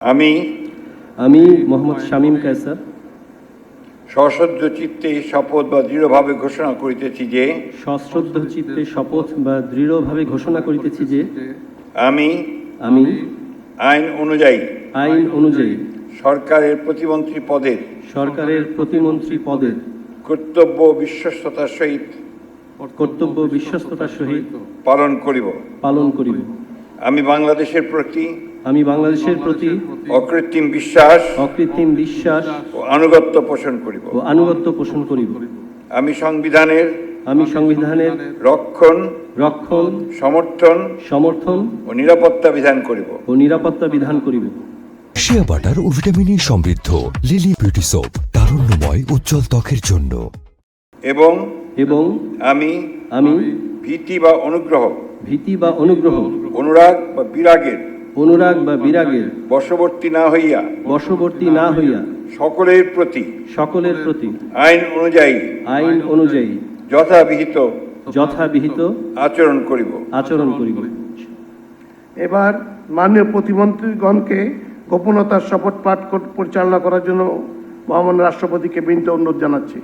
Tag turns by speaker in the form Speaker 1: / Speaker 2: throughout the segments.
Speaker 1: আমি
Speaker 2: আমি মোহাম্মদ শামীম কায়সার
Speaker 1: সশ্রদ্ধ চিত্তে শপথ বা দৃঢ়ভাবে ঘোষণা করিতেছি যে
Speaker 2: সশ্রদ্ধ চিত্তে শপথ বা দৃঢ়ভাবে ঘোষণা করিতেছি যে
Speaker 1: আমি
Speaker 2: আমি
Speaker 1: আইন অনুযায়ী সরকারের প্রতিমন্ত্রী পদের কর্তব্য বিশ্বস্ততার সহিত পালন করিব। আমি বাংলাদেশের প্রতি অকৃত্রিম বিশ্বাস ও আনুগত্য পোষণ করিব। আমি সংবিধানের রক্ষণ সমর্থন ও নিরাপত্তা বিধান করিব।
Speaker 3: শিয়া বাটার ও ভিটামিন সমৃদ্ধ লিলি বিউটি সোপ, তারুণ্যময় উজ্জ্বল ত্বকের জন্য।
Speaker 2: এবং আমি
Speaker 1: ভীতি বা অনুগ্রহ অনুরাগ বা বিরাগের বশবর্তী না হইয়া সকলের প্রতি আইন অনুযায়ী যথাবিহিত আচরণ করিব।
Speaker 4: এবার মাননীয় প্রতিমন্ত্রীগণকে গোপনতার শপথ পাঠ পরিচালনা করার জন্য মহামান্য রাষ্ট্রপতিকে বিনীত অনুরোধ জানাচ্ছি।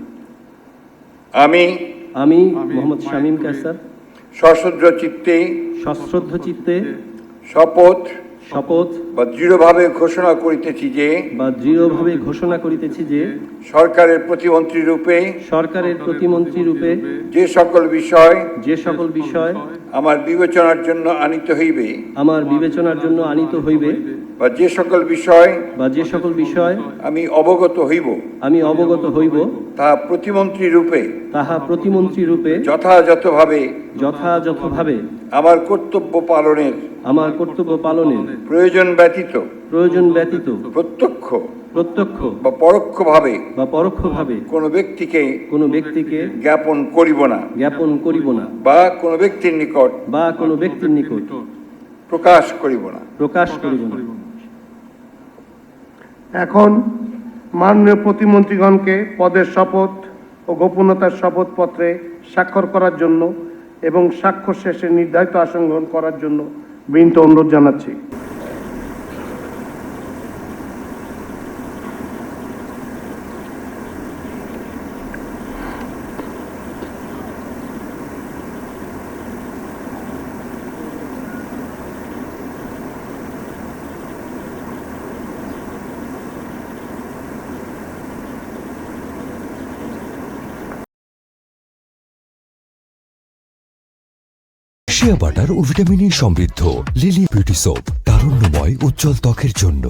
Speaker 2: আমি মোহাম্মদ শামীম কায়সার
Speaker 1: সশ্রদ্ধ চিত্তে শপথ বা দৃঢ়ভাবে ঘোষণা করিতেছি যে সরকারের প্রতিমন্ত্রী রূপে যে সকল বিষয় আমার বিবেচনার জন্য আনিত হইবে বা যে সকল বিষয় আমি অবগত হইব তাহা প্রতিমন্ত্রী রূপে যথাযথভাবে আমার কর্তব্য পালনের প্রয়োজন ব্যতীত প্রত্যক্ষ বা পরোক্ষভাবে কোনো ব্যক্তিকে জ্ঞাপন করিব না বা কোনো ব্যক্তির নিকট প্রকাশ করিব না।
Speaker 4: এখন মাননীয় প্রতিমন্ত্রীগণকে পদের শপথ ও গোপনতার শপথপত্রে স্বাক্ষর করার জন্য এবং স্বাক্ষর শেষে নির্ধারিত আসন গ্রহণ করার জন্য বিনীত অনুরোধ জানাচ্ছি।
Speaker 3: শিয়া বাটার ও ভিটামিন সমৃদ্ধ লিলি বিউটি সোপ, তারুণ্যময় উজ্জ্বল ত্বকের জন্য।